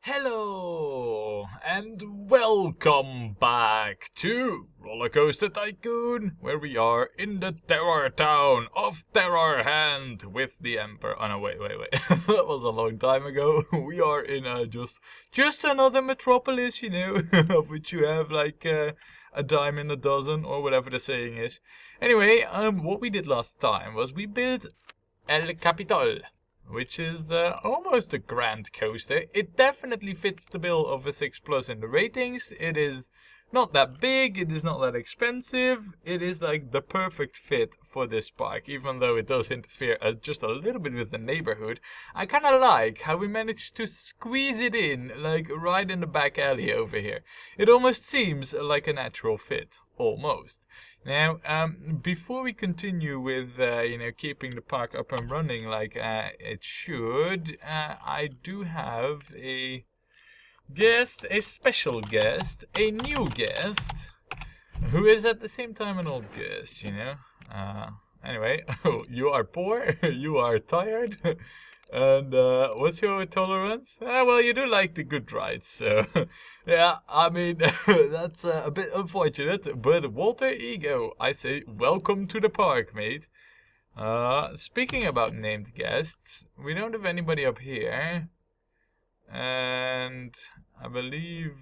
Hello and welcome back to Rollercoaster Tycoon, where we are in the terror town of Terror Hand with the Emperor. Oh no, wait. That was a long time ago. We are in just another metropolis, of which you have like a dime in a dozen or whatever the saying is. Anyway, what we did last time was we built El Capitol, which is almost a grand coaster. It definitely fits the bill of a 6 plus in the ratings. It is not that big, it is not that expensive. It is like the perfect fit for this park, even though it does interfere just a little bit with the neighborhood. I kind of like how we managed to squeeze it in, like right in the back alley over here. It almost seems like a natural fit, almost. Now, before we continue with, keeping the park up and running like it should, I do have a guest, a special guest, a new guest, who is at the same time an old guest, Anyway, you are poor, you are tired, and what's your tolerance? Well, you do like the good rides, so yeah, I mean, that's a bit unfortunate, but Walter Ego, I say welcome to the park, mate. Speaking about named guests, we don't have anybody up here, and I believe,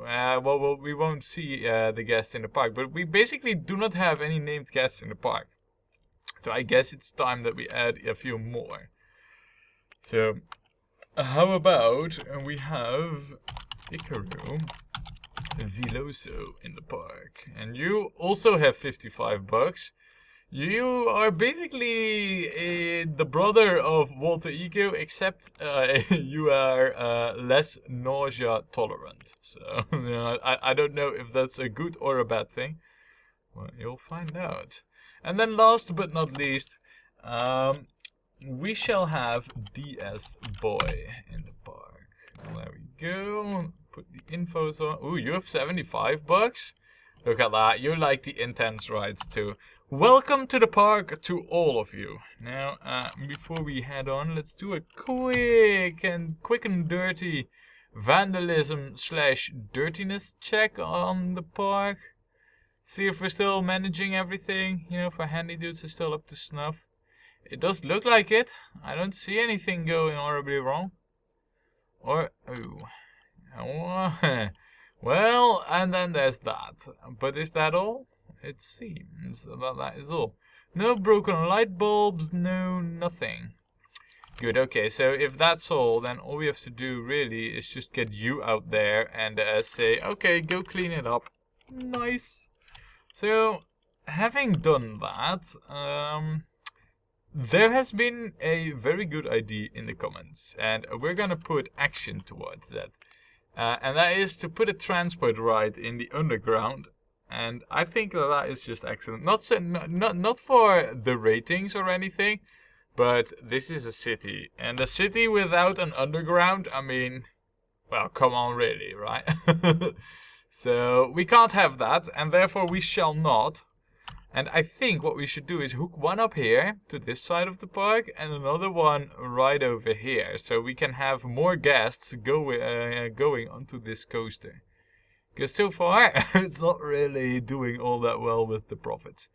well, we won't see the guests in the park, but we basically do not have any named guests in the park. So I guess it's time that we add a few more. So, how about we have Ikaru Veloso in the park, and you also have 55 bucks. You are basically the brother of Walter Ego, except you are less nausea tolerant. So, I don't know if that's a good or a bad thing. Well, you'll find out. And then last but not least, we shall have DS Boy in the park. There we go. Put the infos on. Ooh, you have 75 bucks? Look at that. You like the intense rides too. Welcome to the park to all of you. Now, before we head on, let's do a quick and dirty vandalism / dirtiness check on the park. See if we're still managing everything. If our handy dudes are still up to snuff. It does look like it. I don't see anything going horribly wrong. Or, well, and then there's that. But is that all? It seems that is all. No broken light bulbs, no nothing. Good, okay, so if that's all, then all we have to do really is just get you out there and say, okay, go clean it up. Nice. So, having done that, there has been a very good idea in the comments, and we're gonna put action towards that. And that is to put a transport ride in the underground. And I think that is just excellent. Not for the ratings or anything, but this is a city. And a city without an underground, I mean, well, come on really, right? So we can't have that, and therefore we shall not. And I think what we should do is hook one up here to this side of the park and another one right over here. So we can have more guests going onto this coaster. Because so far, it's not really doing all that well with the profits.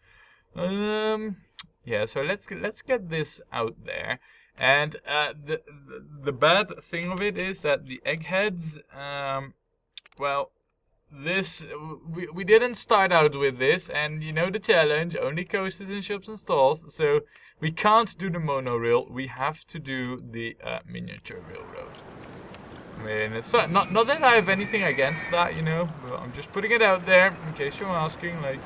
Yeah, so let's get this out there. And the bad thing of it is that the eggheads, well, we didn't start out with this, and you know the challenge, only coasters in shops and stalls, so we can't do the monorail, we have to do the miniature railroad. I mean, it's not that I have anything against that, but I'm just putting it out there in case you're asking, like,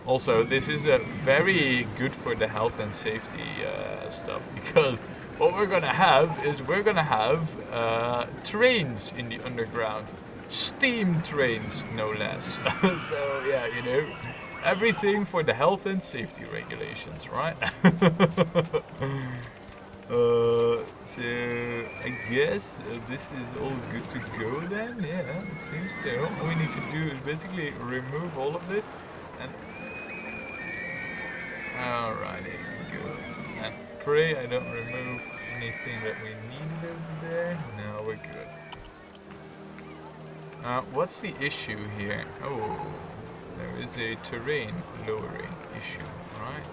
Also, this is very good for the health and safety stuff, because what we're gonna have is trains in the underground. Steam trains, no less. So, yeah, everything for the health and safety regulations, right? So, I guess this is all good to go then? Yeah, it seems so. All we need to do is basically remove all of this and... Alrighty, good. And pray I don't remove anything that we needed over there. No, we're What's the issue here? Oh, there is a terrain lowering issue, right?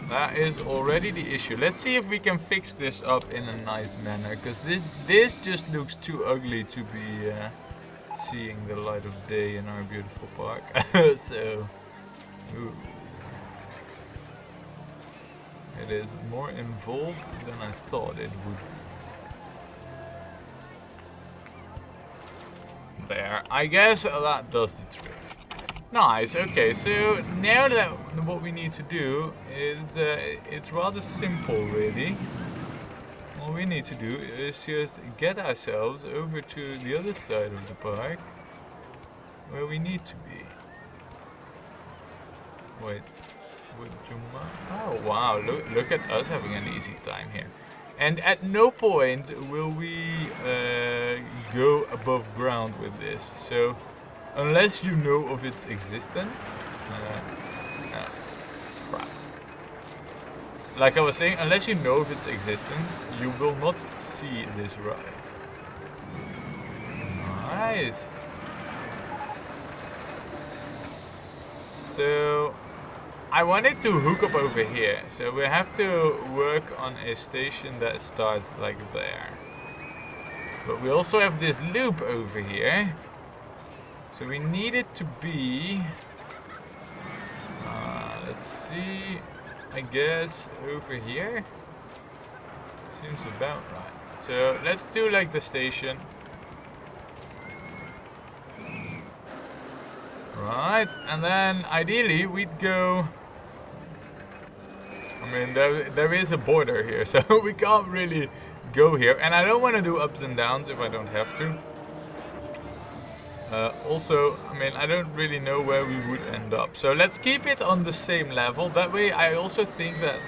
That is already the issue. Let's see if we can fix this up in a nice manner, because this just looks too ugly to be seeing the light of day in our beautiful park. So, ooh. It is more involved than I thought it would be. There, I guess that does the trick. Nice, okay, so now that what we need to do is, it's rather simple really. All we need to do is just get ourselves over to the other side of the park, where we need to be. Wait, would you mind? Oh wow, look at us having an easy time here. And at no point will we go above ground with this, so unless you know of its existence, crap. Like I was saying, unless you know of its existence, you will not see this ride. Nice. So, I wanted to hook up over here, so we have to work on a station that starts like there. But we also have this loop over here. So we need it to be, let's see, I guess over here. Seems about right. So let's do like the station. Right, and then ideally we'd go, I mean there is a border here, so we can't really go here. And I don't want to do ups and downs if I don't have to. Also, I mean, I don't really know where we would end up. So let's keep it on the same level. That way I also think that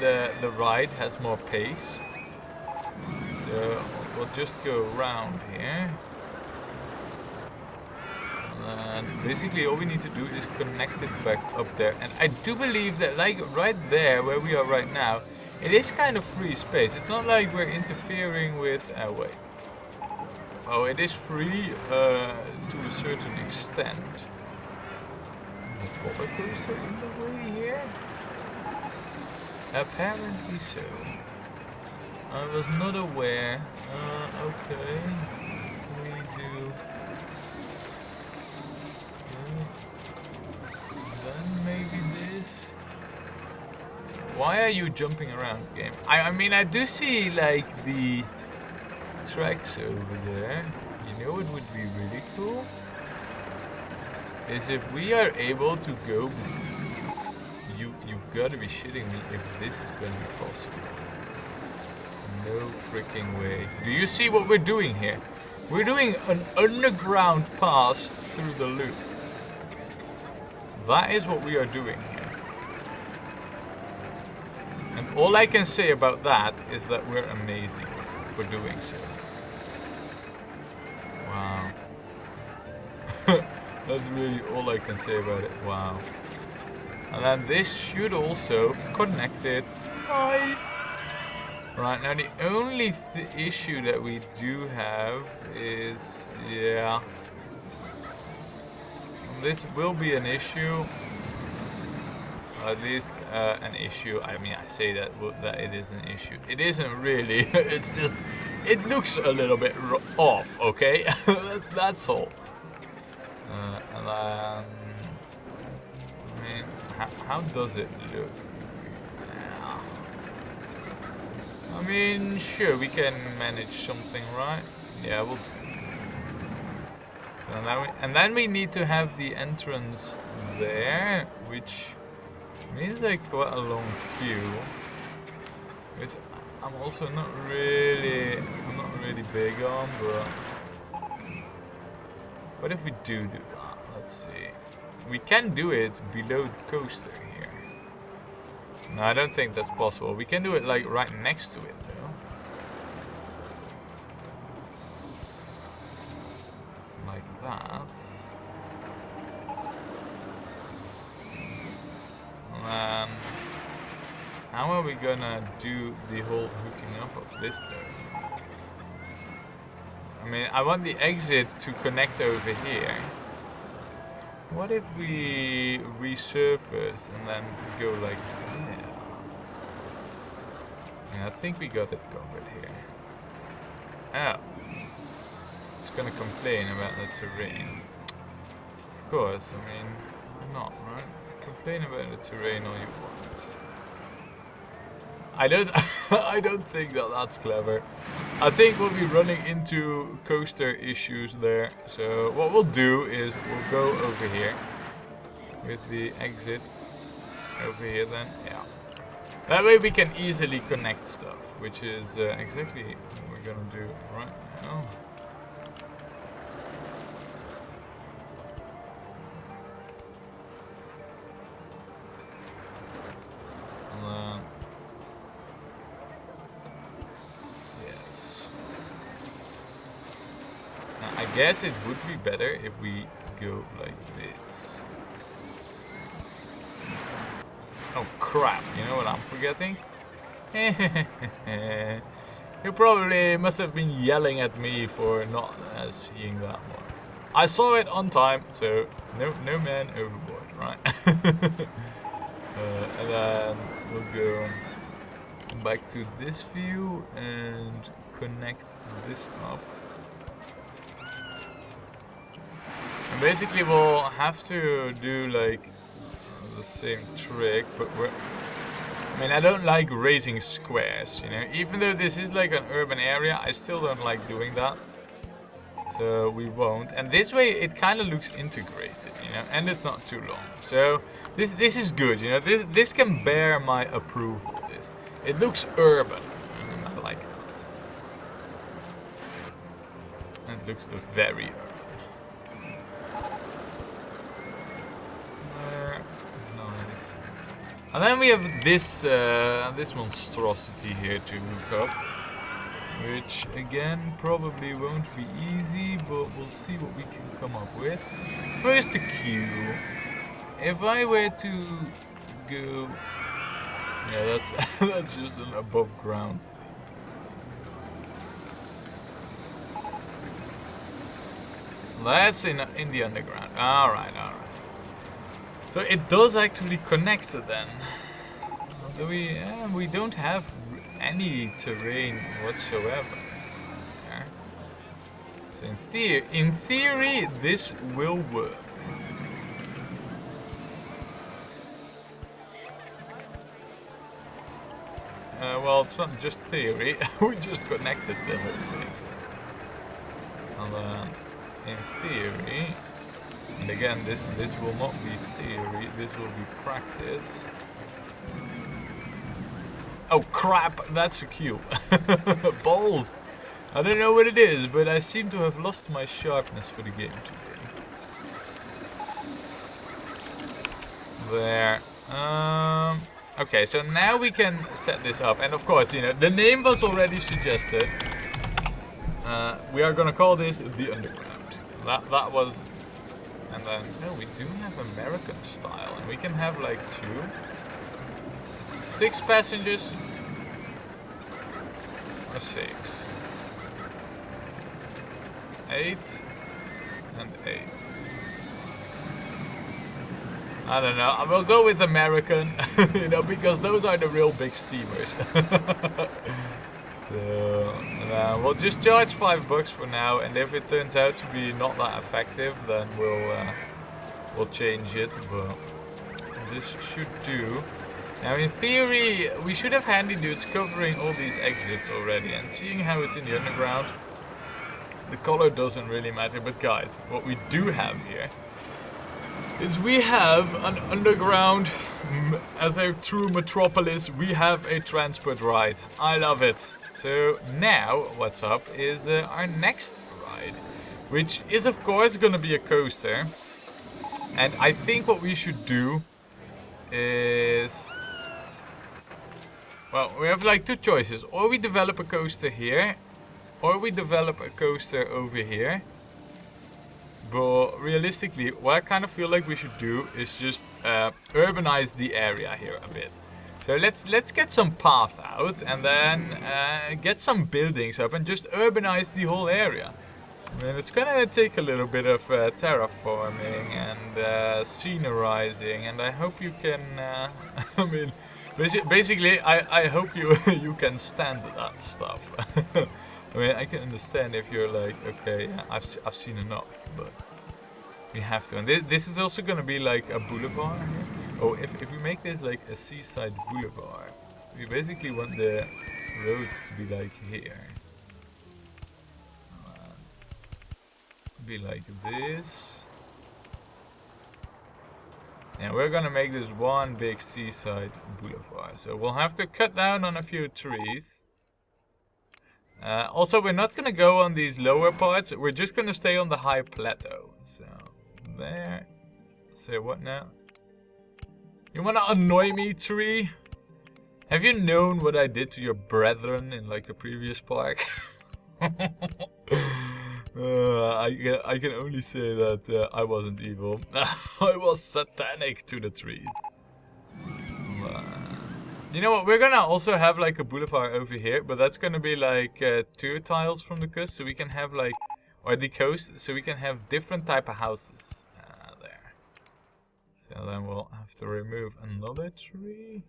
the ride has more pace. So we'll just go around here. And basically all we need to do is connect it back up there. And I do believe that like right there where we are right now, it is kind of free space. It's not like we're interfering with, wait. Oh, it is free to a certain extent. The rollercoaster in the way here? Apparently so. I was not aware. Okay. We do. Then maybe this. Why are you jumping around, game? I mean, I do see like the tracks over there. You know what would be really cool? Is if we are able to go. You've got to be shitting me if this is going to be possible. No freaking way. Do you see what we're doing here? We're doing an underground pass through the loop. That is what we are doing here. And all I can say about that is that we're amazing for doing so. Wow. That's really all I can say about it. Wow. And then this should also connect it. Nice! Right, now the only issue that we do have is, yeah. This will be an issue. At least an issue. I mean, I say that it is an issue. It isn't really. It's just, it looks a little bit off, okay? That's all. And then, I mean, how does it look? Yeah. I mean, sure, we can manage something, right? Yeah, we'll do. And then we need to have the entrance there, which means like quite a long queue, which I'm also not really big on, but what if we do that? Let's see. We can do it below the coaster here. No, I don't think that's possible. We can do it like right next to it though. Like that. And then, how are we gonna do the whole hooking up of this though? I mean, I want the exit to connect over here. What if we resurface and then go like that? Yeah, I think we got it covered here. Oh. It's gonna complain about the terrain. Of course, I mean, not, right? Complain about the terrain all you want. I don't I don't think that that's clever. I think we'll be running into coaster issues there. So what we'll do is we'll go over here with the exit over here then. Yeah. That way we can easily connect stuff, which is exactly what we're gonna do right now. Yes. Now, I guess it would be better if we go like this. Oh crap, you know what I'm forgetting? You probably must have been yelling at me for not seeing that one. I saw it on time, so no man overboard, right? And then we'll go back to this view and connect this up. And basically we'll have to do like the same trick, but I mean, I don't like raising squares, you know. Even though this is like an urban area, I still don't like doing that. So we won't. And this way it kind of looks integrated, you know, and it's not too long. So this is good, you know. This can bear my approval. It looks urban. I like that. It looks very urban. Nice. And then we have this this monstrosity here to hook up, which again probably won't be easy, but we'll see what we can come up with. First the queue. If I were to go, yeah, that's just an above ground thing. That's in the underground. All right. So it does actually connect then. So we don't have any terrain whatsoever. Yeah. So in theory, this will work. Well, it's not just theory. We just connected the whole thing. And in theory, and again, this will not be theory. This will be practice. Oh crap! That's a cube. Balls! I don't know what it is, but I seem to have lost my sharpness for the game today. There. Okay, so now we can set this up, and of course, you know, the name was already suggested. We are gonna call this the Underground. That was, and then we do have American style, and we can have like 6 passengers, or 6, 8, and 8. I don't know. I will go with American, you know, because those are the real big steamers. So, we'll just charge $5 for now, and if it turns out to be not that effective, then we'll change it. But this should do. Now, in theory, we should have handy dudes covering all these exits already, and seeing how it's in the underground, the color doesn't really matter. But guys, what we do have here is we have an underground, as a true metropolis, we have a transport ride. I love it. So now, what's up is our next ride, which is of course gonna be a coaster. And I think what we should do is, well, we have like 2 choices. Or we develop a coaster here, or we develop a coaster over here. But realistically, what I kind of feel like we should do is just urbanize the area here a bit. So let's get some path out and then get some buildings up and just urbanize the whole area. I mean, it's gonna take a little bit of terraforming and scenerizing, and I hope you can. I mean, basically, I hope you you can stand that stuff. I mean, I can understand if you're like, okay, yeah, I've seen enough, but we have to. And this is also gonna be like a boulevard. Oh, if we make this like a seaside boulevard, we basically want the roads to be like here. Be like this. And we're gonna make this one big seaside boulevard. So we'll have to cut down on a few trees. Also, we're not gonna go on these lower parts. We're just gonna stay on the high plateau. So there. Say what now? You wanna annoy me, tree? Have you known what I did to your brethren in like the previous park? I can only say that I wasn't evil. I was satanic to the trees. You know what? We're gonna also have like a boulevard over here, but that's gonna be like 2 tiles from the coast, so we can have like, or the coast, so we can have different type of houses there. So then we'll have to remove another tree.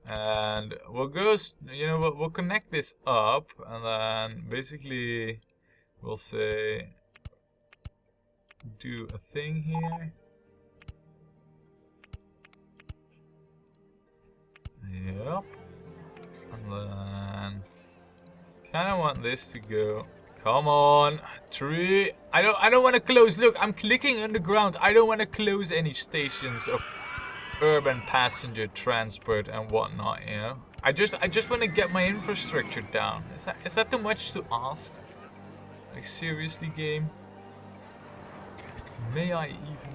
And we'll go, you know, we'll connect this up, and then basically we'll say, do a thing here. Yep. And then kind of want this to go. Come on, tree. I don't want to close. Look, I'm clicking on the ground. I don't want to close any stations of urban passenger transport and whatnot, you know. I just want to get my infrastructure down. Is that too much to ask? Like seriously, game? May I even?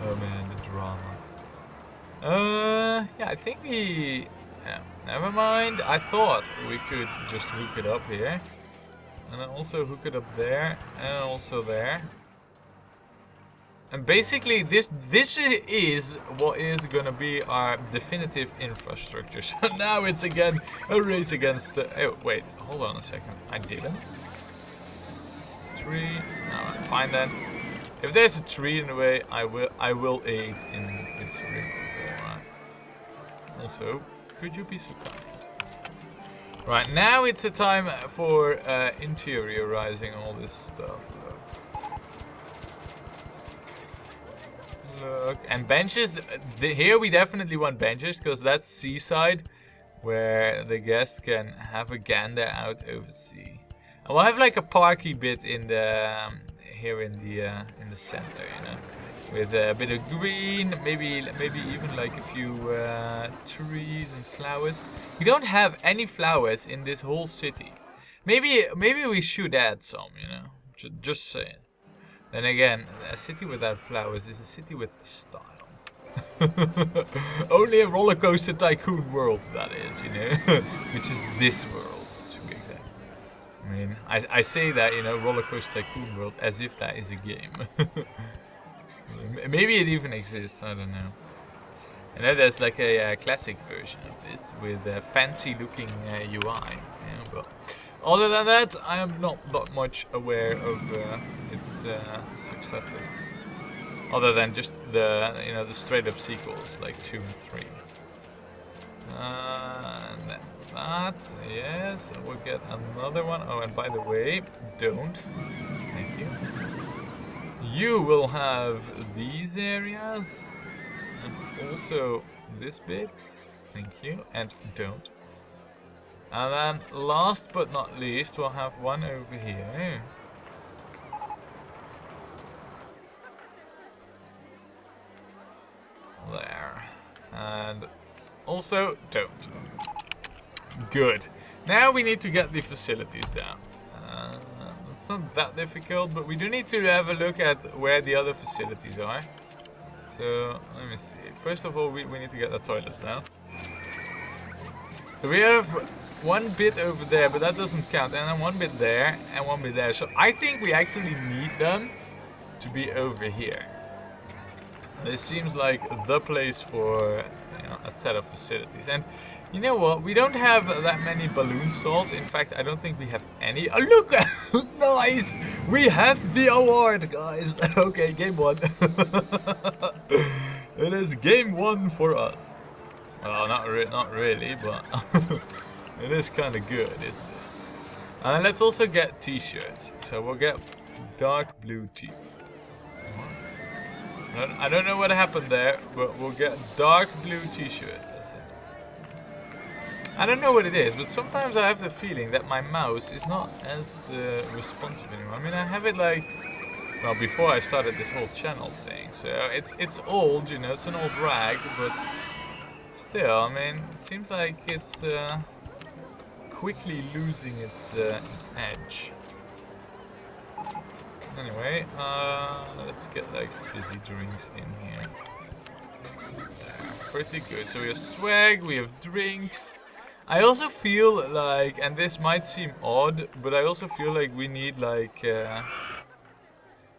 Oh man, the drama. Yeah, I think we. Yeah, never mind. I thought we could just hook it up here, and then also hook it up there, and also there. And basically, this is what is gonna be our definitive infrastructure. So now it's again a race against the. Oh wait, hold on a second. I didn't. Tree. Alright, fine then. If there's a tree in the way, I will aid in its removal. Alright. Also, could you be so kind? Right, now it's a time for interiorizing all this stuff. Look, and benches, here we definitely want benches, because that's seaside, where the guests can have a gander out over sea. And we'll have like a parky bit in the, here in the center, you know, with a bit of green, maybe even like a few trees and flowers. We don't have any flowers in this whole city. Maybe we should add some, you know, just saying. Then again, a city without flowers is a city with style. Only a Rollercoaster Tycoon world, that is, you know, which is this world, to be exact. I mean, I say that, you know, Rollercoaster Tycoon world as if that is a game. Maybe it even exists, I don't know. And then there's like a classic version of this with a fancy looking UI, you know, but other than that, I am not that much aware of its successes. Other than just the, you know, the straight up sequels like 2 and 3. And then that, yes, we'll get another one. Oh, and by the way, don't. Thank you. You will have these areas. And also this bit. Thank you. And don't. And then last but not least, we'll have one over here. There. And also don't. Good. Now we need to get the facilities down. It's not that difficult, but we do need to have a look at where the other facilities are. So let me see. First of all, we need to get the toilets down. So we have one bit over there, but that doesn't count. And then one bit there, and one bit there. So I think we actually need them to be over here. This seems like the place for, you know, a set of facilities. And you know what? We don't have that many balloon stalls. In fact, I don't think we have any. Oh, look! Nice! We have the award, guys. Okay, game 1. It is game 1 for us. Well, not really, but it is kind of good, isn't it? And let's also get t-shirts. So we'll get dark blue t-shirts. I don't know what happened there, but we'll get dark blue t-shirts, that's it. I don't know what it is, but sometimes I have the feeling that my mouse is not as responsive anymore. I mean, I have it like, well, before I started this whole channel thing, so it's old, you know, it's an old rag, but still, I mean, it seems like it's quickly losing its edge. Anyway, let's get like fizzy drinks in here. Pretty good. So we have swag, we have drinks. I also feel like, and this might seem odd, but I also feel like we need like, you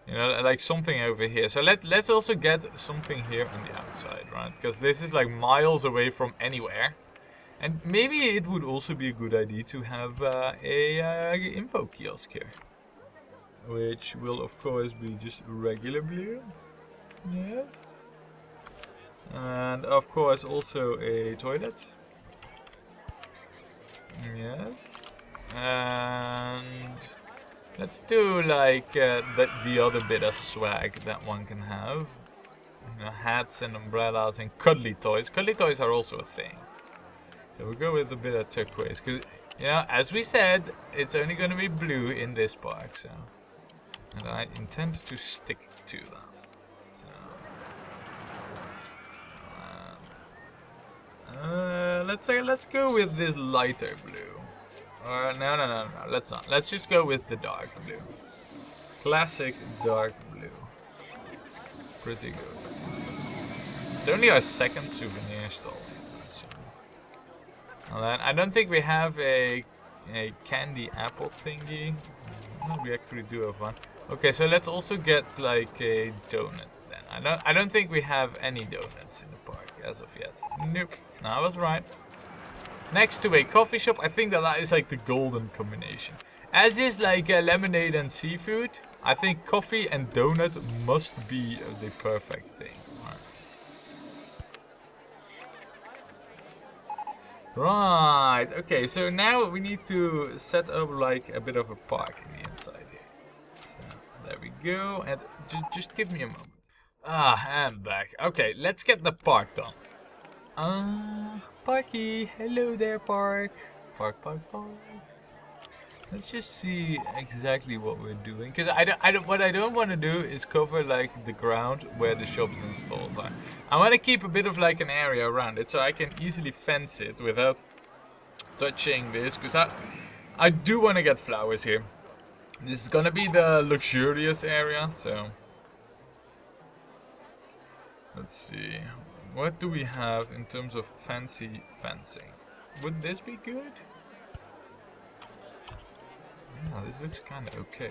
know, like something over here. So let's also get something here on the outside, right? Because this is like miles away from anywhere. And maybe it would also be a good idea to have a info kiosk here. Which will of course be just regular blue. Yes. And of course also a toilet. Yes. And let's do like the other bit of swag that one can have. You know, hats and umbrellas and cuddly toys. Cuddly toys are also a thing. So we'll go with a bit of turquoise. Because, you know, as we said, it's only going to be blue in this park. So. And I intend to stick to that. So, let's go with this lighter blue. No, let's not. Let's just go with the dark blue. Classic dark blue. Pretty good. It's only our second souvenir stall. So. And then I don't think we have a candy apple thingy. No, we actually do have one. Okay, so let's also get like a donut then. I don't think we have any donuts in the park as of yet. Nope. No, I was right. Next to a coffee shop, I think that is like the golden combination. As is like lemonade and seafood, I think coffee and donut must be the perfect thing. Right, okay, so now we need to set up like a bit of a park in the inside here. So, there we go, and just give me a moment. Ah, I'm back. Okay, let's get the park done. Parky, hello there, park. Park. Let's just see exactly what we're doing, because what I don't want to do is cover like the ground where the shops and stalls are. I want to keep a bit of like an area around it so I can easily fence it without touching this, because I do want to get flowers here. This is gonna be the luxurious area, so let's see. What do we have in terms of fancy fencing? Would this be good? Yeah, this looks kind of okay.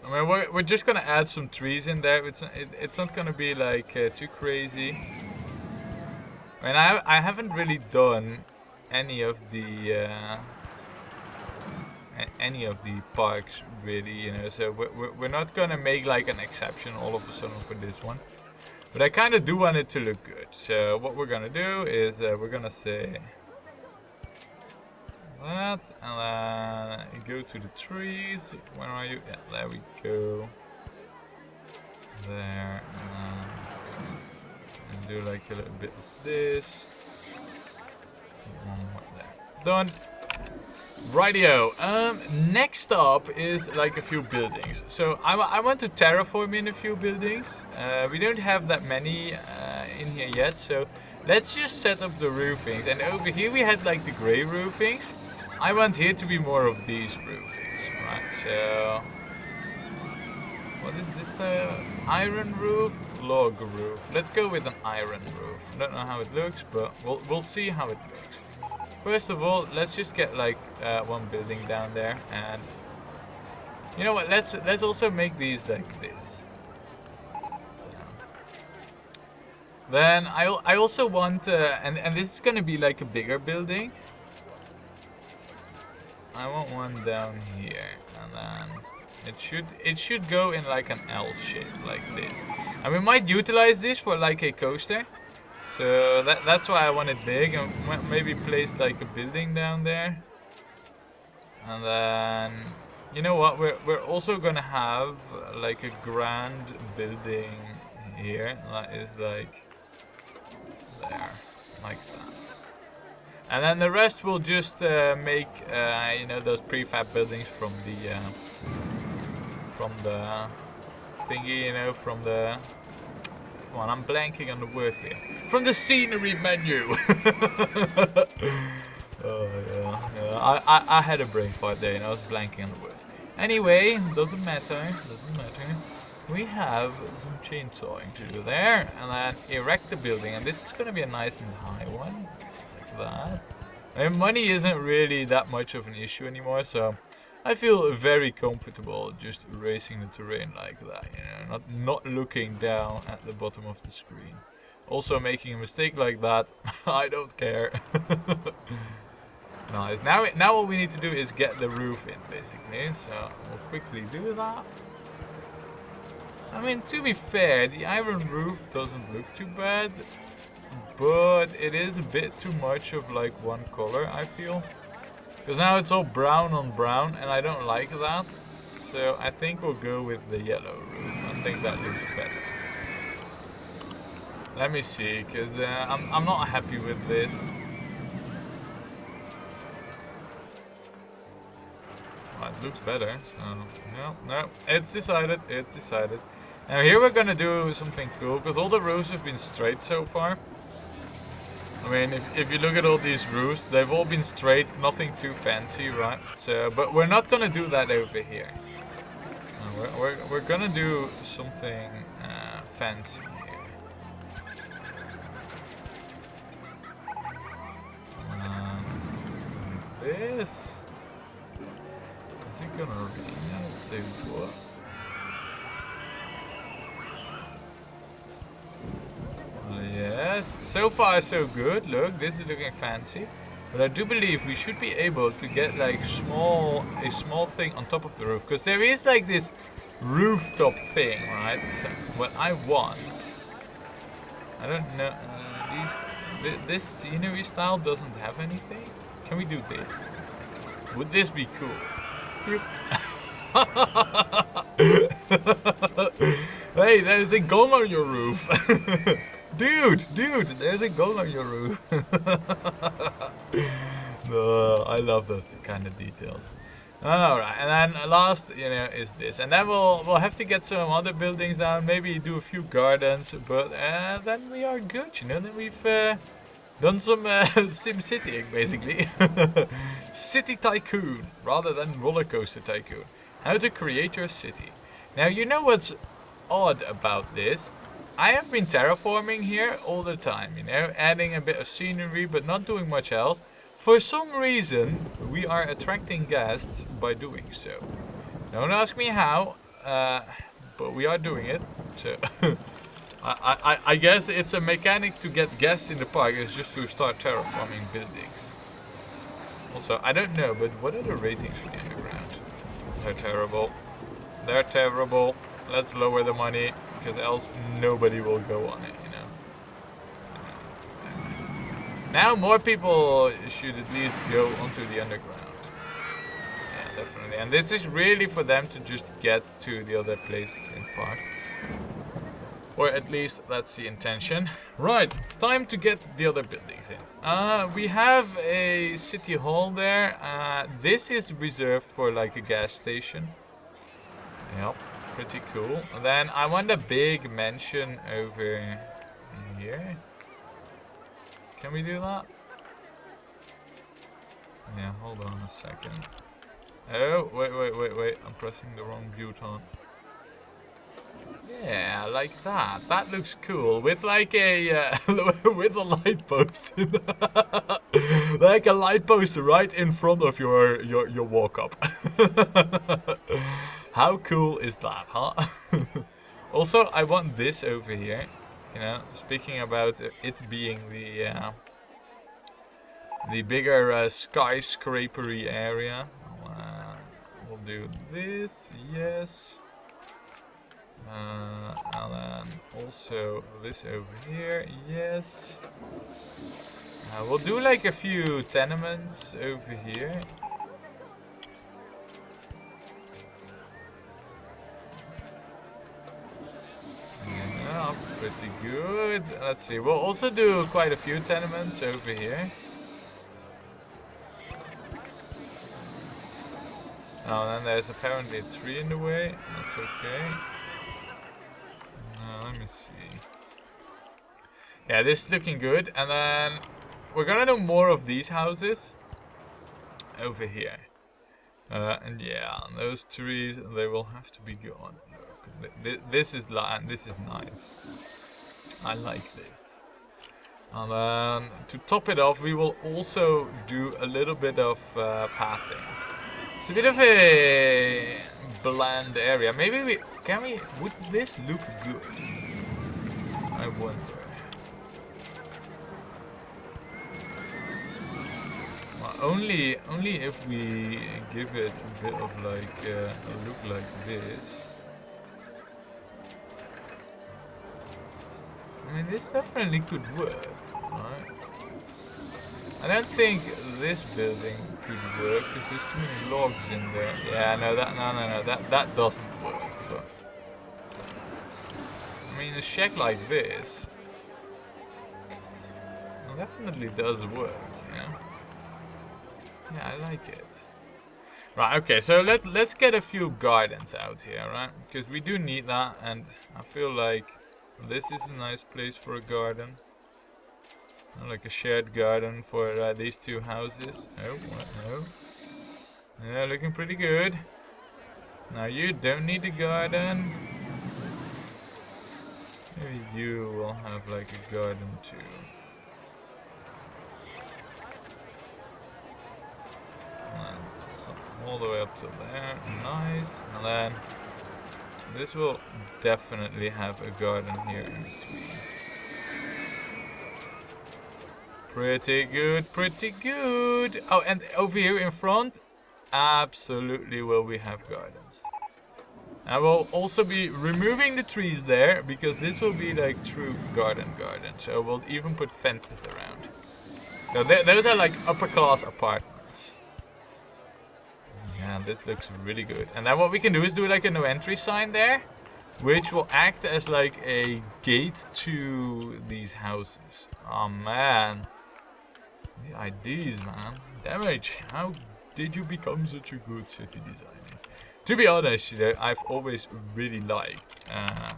I mean, we're just gonna add some trees in there. It's not gonna be like too crazy. I mean, I haven't really done any of the parks really, you know. So we're not gonna make like an exception all of a sudden for this one. But I kind of do want it to look good. So what we're gonna do is we're gonna say that, and then go to the trees. Where are you? Yeah, there we go. There, and do like a little bit of this. One more there. Done. Rightio. Next up is like a few buildings. So I want to terraform in a few buildings. We don't have that many in here yet, so let's just set up the roofings. And over here we had like the grey roofings. I want here to be more of these roofings, right? So what is this? Iron roof, log roof. Let's go with an iron roof. I don't know how it looks, but we'll see how it looks. First of all, let's just get like one building down there, and you know what? Let's also make these like this. Then I also want, and this is gonna be like a bigger building. I want one down here, and then it should go in like an L shape like this. And we might utilize this for like a coaster. So that's why I want it big, and maybe place like a building down there. And then, you know what? We're also gonna have like a grand building here that is like there, like that. And then the rest will just make you know, those prefab buildings from the thingy, you know, from the. Come on, I'm blanking on the word here. From the scenery menu. Oh yeah. I had a brain fart there and I was blanking on the word. Anyway, doesn't matter. We have some chainsawing to do there, and then erect the building. And this is gonna be a nice and high one, like that. And money isn't really that much of an issue anymore, so I feel very comfortable just racing the terrain like that, you know, not looking down at the bottom of the screen. Also making a mistake like that, I don't care. Nice. Now what we need to do is get the roof in, basically. So we'll quickly do that. I mean, to be fair, the iron roof doesn't look too bad, but it is a bit too much of like one color, I feel. Because now it's all brown on brown, and I don't like that. So I think we'll go with the yellow roof. I think that looks better. Let me see, because I'm not happy with this. Well, it looks better, so no, it's decided. Now here we're gonna do something cool, because all the roofs have been straight so far. I mean, if you look at all these roofs, they've all been straight, nothing too fancy, right? So, but we're not gonna do that over here. We're gonna do something fancy here. This is it gonna rain? Let's see what. Yes, so far so good. Look, this is looking fancy. But I do believe we should be able to get like a small thing on top of the roof. Because there is like this rooftop thing, right? So what I want, I don't know, this scenery style doesn't have anything. Can we do this? Would this be cool? Hey, there's a gun on your roof. Dude, there's a gun on your roof. No, I love those kind of details. Alright, and then last, you know, is this. And then we'll have to get some other buildings down, maybe do a few gardens, but then we are good, you know, then we've done some Sim City, basically. City Tycoon, rather than Rollercoaster Tycoon. How to create your city. Now, you know what's odd about this? I have been terraforming here all the time, you know, adding a bit of scenery, but not doing much else. For some reason, we are attracting guests by doing so. Don't ask me how, but we are doing it. So, I guess it's a mechanic to get guests in the park, is just to start terraforming buildings. Also, I don't know, but what are the ratings for the underground? They're terrible. They're terrible. Let's lower the money, because else nobody will go on it, you know. Now more people should at least go onto the underground. Yeah, definitely. And this is really for them to just get to the other places in the park. Or at least that's the intention. Right, time to get the other buildings in. We have a city hall there. This is reserved for like a gas station. Yep, pretty cool. And then I want a big mansion over here. Can we do that? Yeah, hold on a second. Oh, wait. I'm pressing the wrong button. Yeah, like that. That looks cool. With like a with a light post. Like a light post right in front of your walk up. How cool is that, huh? Also, I want this over here. You know, speaking about it being the bigger skyscrapery area. We'll do this, yes. And then also this over here, yes. We'll do like a few tenements over here. Yeah, pretty good. Let's see, we'll also do quite a few tenements over here. Oh, then there's apparently a tree in the way. That's okay. Let me see. Yeah, this is looking good. And then we're gonna do more of these houses over here. And yeah, those trees, they will have to be gone. This is nice. I like this. And then to top it off, we will also do a little bit of pathing. It's a bit of a bland area. Maybe would this look good? I wonder. Well, only if we give it a bit of like a look like this. I mean, this definitely could work, right? I don't think this building could work because there's too many logs in there. Yeah, no, that doesn't work. But I mean, a shack like this definitely does work, you know? Yeah, I like it. Right, okay, so let's get a few gardens out here, right? Because we do need that, and I feel like this is a nice place for a garden. Like a shared garden for these two houses. Oh, what? No. Yeah, looking pretty good. Now you don't need a garden. Maybe you will have like a garden too. And so all the way up to there. Nice. And then this will definitely have a garden here in between. Pretty good, pretty good. Oh, and over here in front, absolutely will we have gardens. I will also be removing the trees there, because this will be like true garden. So we'll even put fences around. So those are like upper class apartments. Yeah, this looks really good. And then what we can do is do like a no entry sign there, which will act as like a gate to these houses. Oh man. The ideas, man. Damage, how did you become such a good city designer? To be honest, you know, I've always really liked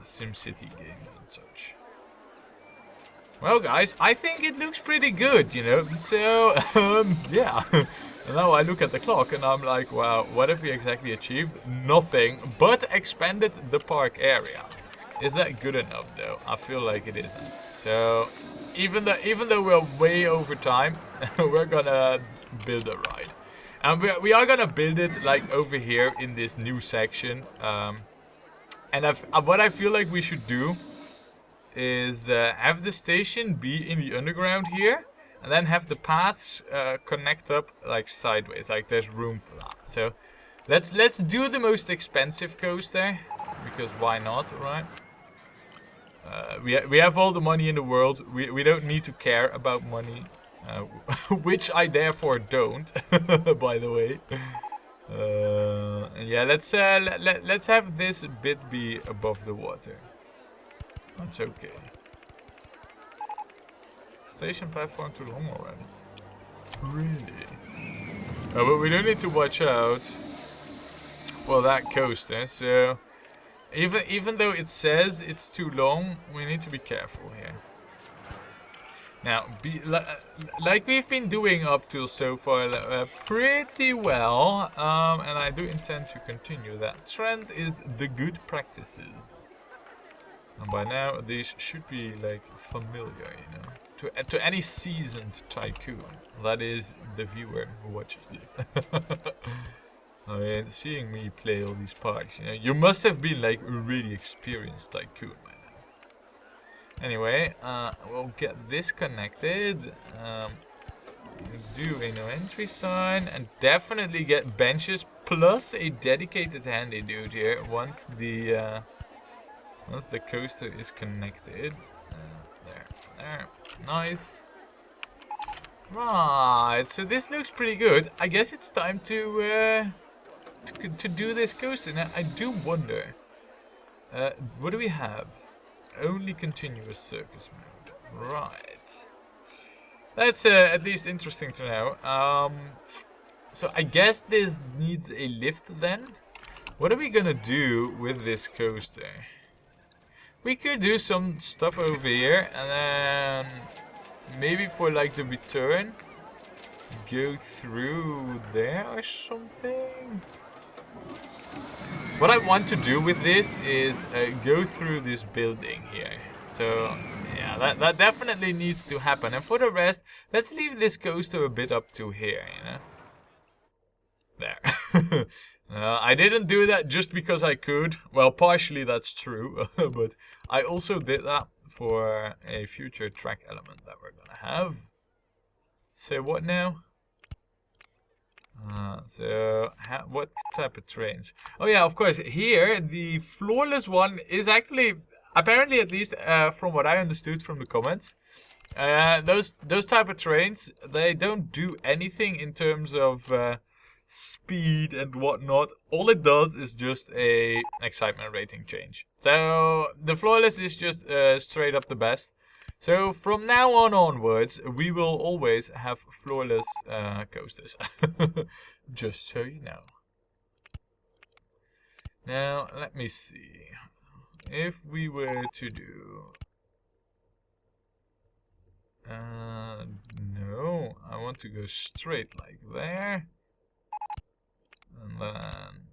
SimCity games and such. Well, guys, I think it looks pretty good, you know. So, yeah. And now I look at the clock and I'm like, wow, what have we exactly achieved? Nothing, but expanded the park area. Is that good enough, though? I feel like it isn't. So, even though we're way over time, we're gonna build a ride. And we are gonna build it like over here in this new section. And what I feel like we should do is have the station be in the underground here, and then have the paths connect up like sideways, like there's room for that. So let's do the most expensive coaster, because why not, right? We have all the money in the world. We don't need to care about money, which I therefore don't. By the way, yeah. Let's have this bit be above the water. That's okay. Station platform too long already. Really? Oh, but we do need to watch out for that coaster. So even though it says it's too long, we need to be careful here. Now, like we've been doing up till so far, pretty well, and I do intend to continue that trend, is the good practices. And by now, these should be like familiar, you know, to any seasoned tycoon. That is the viewer who watches this. I mean, seeing me play all these parks, you know, you must have been like a really experienced tycoon by Anyway, we'll get this connected. Do a no entry sign and definitely get benches plus a dedicated handy dude here once the coaster is connected. There, nice. Right, so this looks pretty good. I guess it's time to do this coaster. Now I do wonder, what do we have? Only continuous circus mode. Right. That's at least interesting to know. So I guess this needs a lift then. What are we gonna do with this coaster? We could do some stuff over here and then maybe for like the return, go through there or something. What I want to do with this is go through this building here. So yeah, that definitely needs to happen. And for the rest, let's leave this coaster a bit up to here, you know. There. I didn't do that just because I could. Well, partially that's true, but I also did that for a future track element that we're gonna have. So what now? What type of trains? Oh yeah, of course. Here, the floorless one is actually, apparently at least from what I understood from the comments, those type of trains, they don't do anything in terms of speed and whatnot. All it does is just a excitement rating change. So the floorless is just straight up the best. So from now on onwards, we will always have floorless coasters. Just so you know. Now, let me see. If we were to do... no, I want to go straight like there. And then...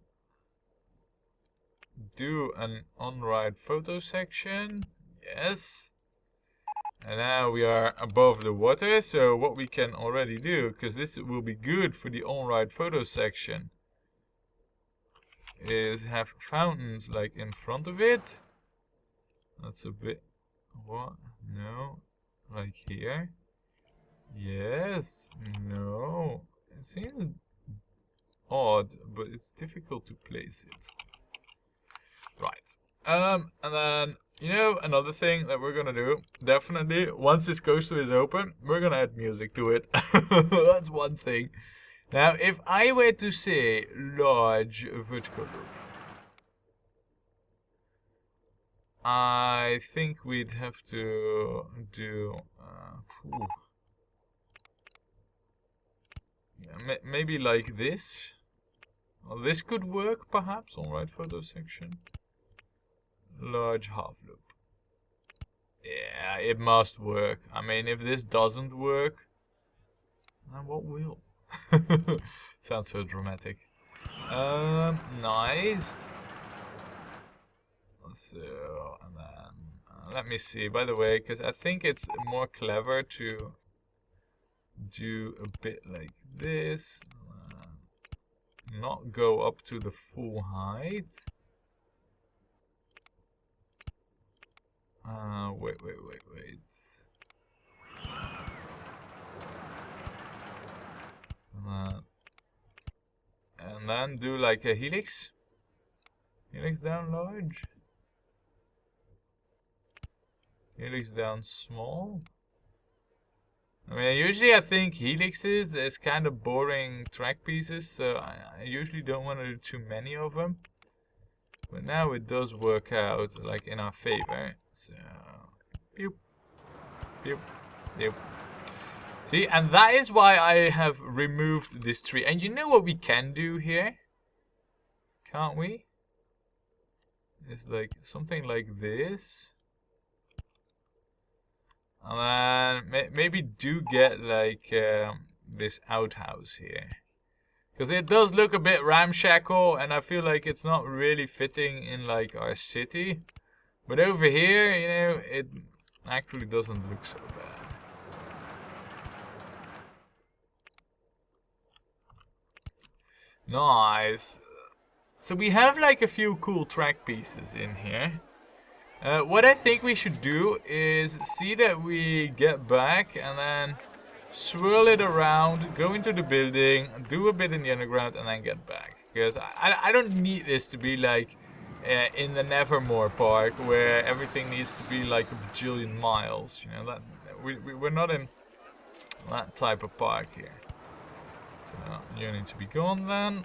do an on-ride photo section. Yes. And now we are above the water, so what we can already do, because this will be good for the on-ride photo section, is have fountains like in front of it. That's a bit... what? No. Like here. Yes. No. It seems odd, but it's difficult to place it. Right. And then, you know, another thing that we're gonna do, definitely, once this coaster is open, we're gonna add music to it. That's one thing. Now, if I were to say large vertical loop, I think we'd have to do, yeah, maybe like this. Well, this could work, perhaps, on-ride photo section. Large half loop. Yeah, it must work. I mean, if this doesn't work, then what will? Sounds so dramatic. Nice. So, and then, let me see, by the way, because I think it's more clever to do a bit like this. Not go up to the full height. Wait. And then do like a helix. Helix down large. Helix down small. I mean, usually I think helixes is kind of boring track pieces, so I usually don't want to do too many of them. But now it does work out, like, in our favor. So, pew, pew, pew. See, and that is why I have removed this tree. And you know what we can do here? Can't we? It's like something like this. And then maybe do get like this outhouse here. Because it does look a bit ramshackle, and I feel like it's not really fitting in like our city. But over here, you know, it actually doesn't look so bad. Nice. So we have like a few cool track pieces in here. What I think we should do is see that we get back and then swirl it around, go into the building, do a bit in the underground, and then get back. Because I don't need this to be like in the Nevermore Park where everything needs to be like a bajillion miles. You know, that we're not in that type of park here. So you need to be gone then.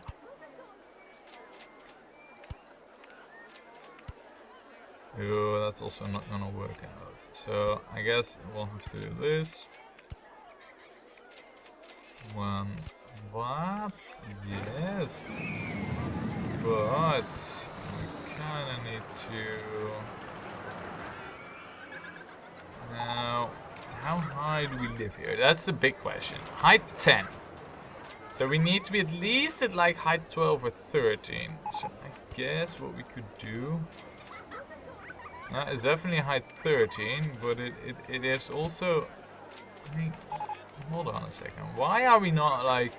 Oh, that's also not gonna work out. So I guess we'll have to do this. One. What? Yes. But we kinda need to. Now, how high do we live here? That's the big question. Height 10. So we need to be at least at like height 12 or 13. So I guess what we could do. It's definitely height 13, but it is also. I mean, hold on a second. Why are we not like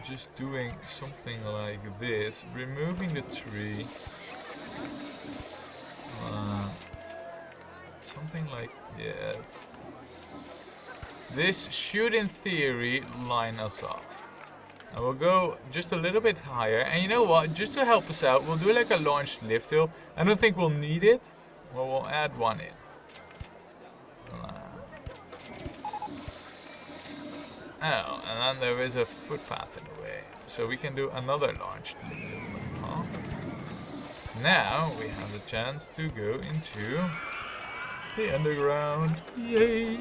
just doing something like this? Removing the tree. Something like yes. This should, in theory, line us up. And we'll go just a little bit higher. And you know what? Just to help us out, we'll do like a launched lift hill. I don't think we'll need it. Well, we'll add one in. Oh, and then there is a footpath in the way. So we can do another launched lift hill. Huh? So now we have the chance to go into the underground. Yay!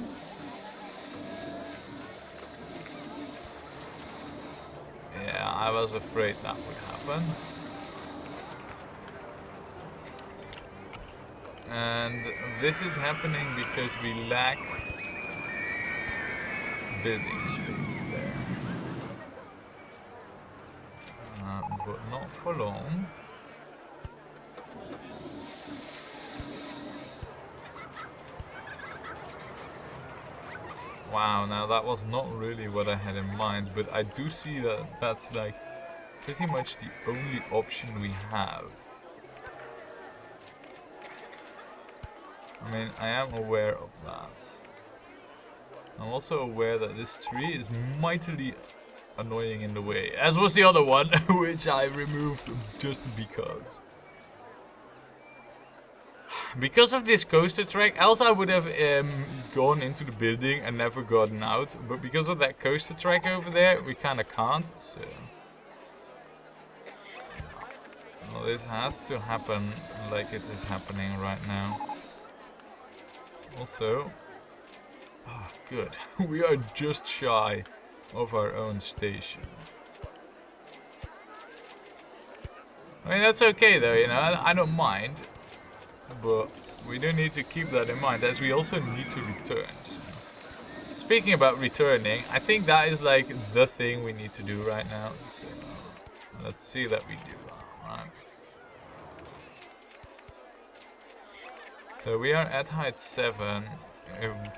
Yeah, I was afraid that would happen. And this is happening because we lack building space there. But not for long. Wow, now that was not really what I had in mind, but I do see that that's like pretty much the only option we have. I mean, I am aware of that. I'm also aware that this tree is mightily annoying in the way, as was the other one, which I removed just because. Because of this coaster track, else I would have gone into the building and never gotten out. But because of that coaster track over there, we kind of can't. So, well, this has to happen like it is happening right now. Also, oh, good. We are just shy of our own station. I mean, that's okay though, you know, I don't mind. But we do need to keep that in mind, as we also need to return. So. Speaking about returning, I think that is like the thing we need to do right now. So let's see that we do that, right? So we are at height 7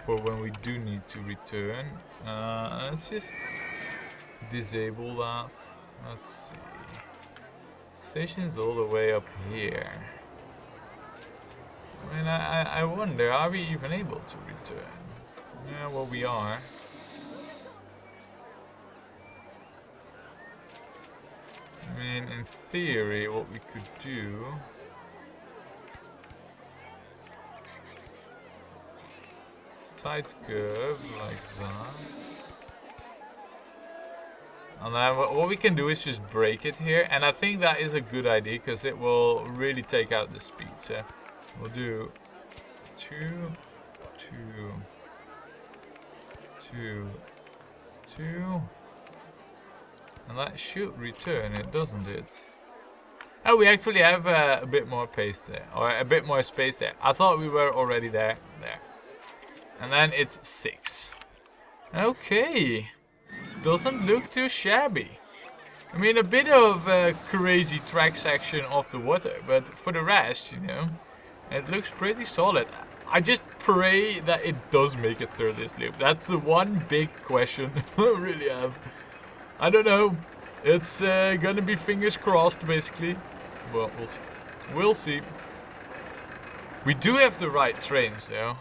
for when we do need to return. Let's just disable that. Let's see. Station's all the way up here. I mean, I wonder, are we even able to return? Yeah, well, we are. I mean, in theory, what we could do... Tight curve, like that. And then what we can do is just break it here. And I think that is a good idea, because it will really take out the speed. So we'll do 2, 2, 2, 2. And that should return it, doesn't it? Oh, we actually have a bit more pace there. Or a bit more space there. I thought we were already there. There. And then it's 6. Okay. Doesn't look too shabby. I mean, a bit of a crazy track section off the water. But for the rest, you know, it looks pretty solid. I just pray that it does make it through this loop. That's the one big question I really have. I don't know. It's gonna be fingers crossed, basically. But we'll see. We'll see. We do have the right trains though.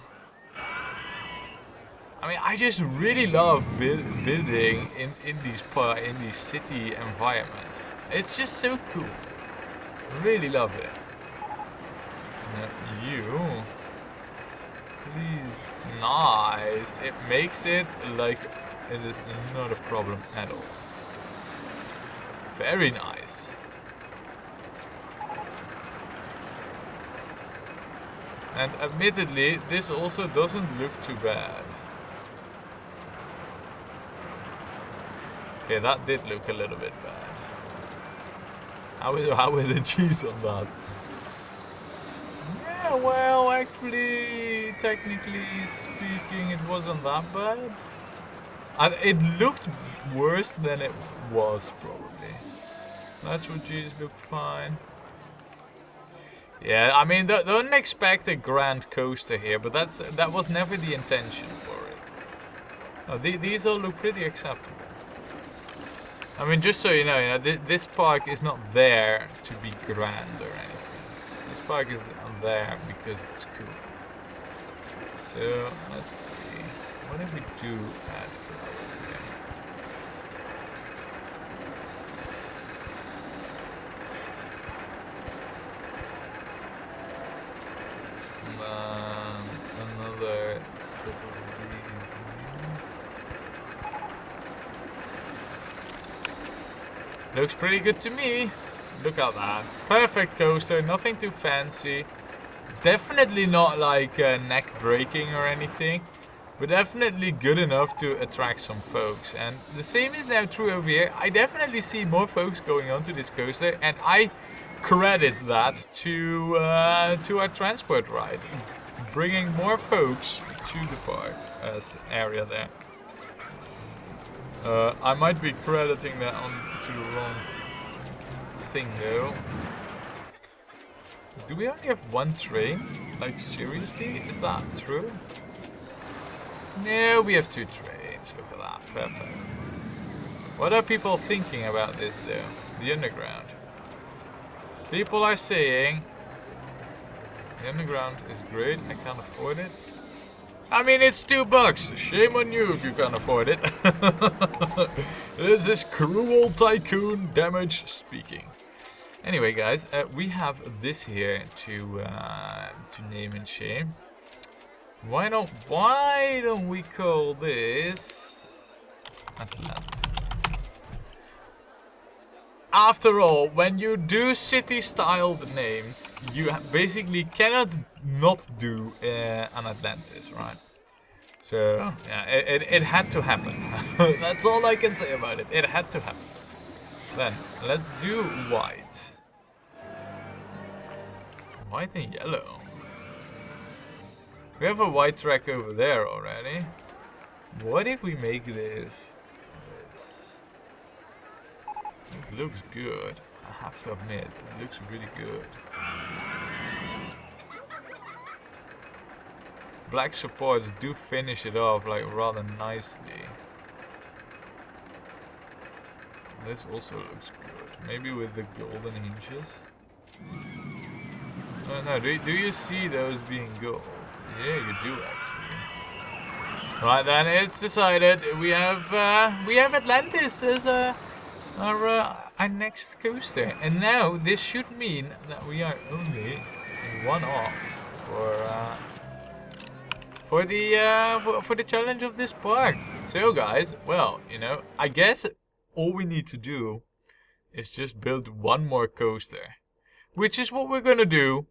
I mean, I just really love building in these city environments. It's just so cool. Really love it. You, please, nice. It makes it like it is not a problem at all. Very nice. And admittedly, this also doesn't look too bad. Okay, that did look a little bit bad. How were the G's on that? Yeah, well, actually, technically speaking, it wasn't that bad. And it looked worse than it was, probably. Lateral G's look fine. Yeah, I mean, don't expect a grand coaster here, but that was never the intention for it. No, these all look pretty acceptable. I mean, just so you know, this park is not there to be grand or anything. This park is there because it's cool. So, let's see. What if we do add flowers here? Another set of these here. Looks pretty good to me. Look at that. Perfect coaster, nothing too fancy. Definitely not like neck breaking or anything. But definitely good enough to attract some folks. And the same is now true over here. I definitely see more folks going onto this coaster. And I credit that to our transport ride. Bringing more folks to the park area there. I might be crediting that to the wrong thing though. Do we only have one train? Like seriously? Is that true? No, we have 2 trains. Look at that. Perfect. What are people thinking about this though? The underground. People are saying the underground is great. I can't afford it. I mean, it's $2. Shame on you if you can't afford it. This is cruel tycoon damage speaking. Anyway, guys, we have this here to name and shame. Why don't we call this Atlantis? After all, when you do city-styled names, you basically cannot not do an Atlantis, right? So, yeah, it had to happen. That's all I can say about it. It had to happen. Then, let's do white. White and yellow. We have a white track over there already. What if we make this? This looks good. I have to admit, it looks really good. Black supports do finish it off like rather nicely. This also looks good. Maybe with the golden hinges. Oh no, do you see those being gold? Yeah, you do actually. Right then, it's decided. We have Atlantis as our next coaster, and now this should mean that we are only 1 off for the challenge of this park. So guys, well, you know, I guess all we need to do is just build 1 more coaster, which is what we're gonna do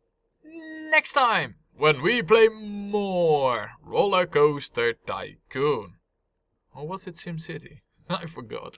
next time when we play more Rollercoaster Tycoon. Or was it SimCity? I forgot.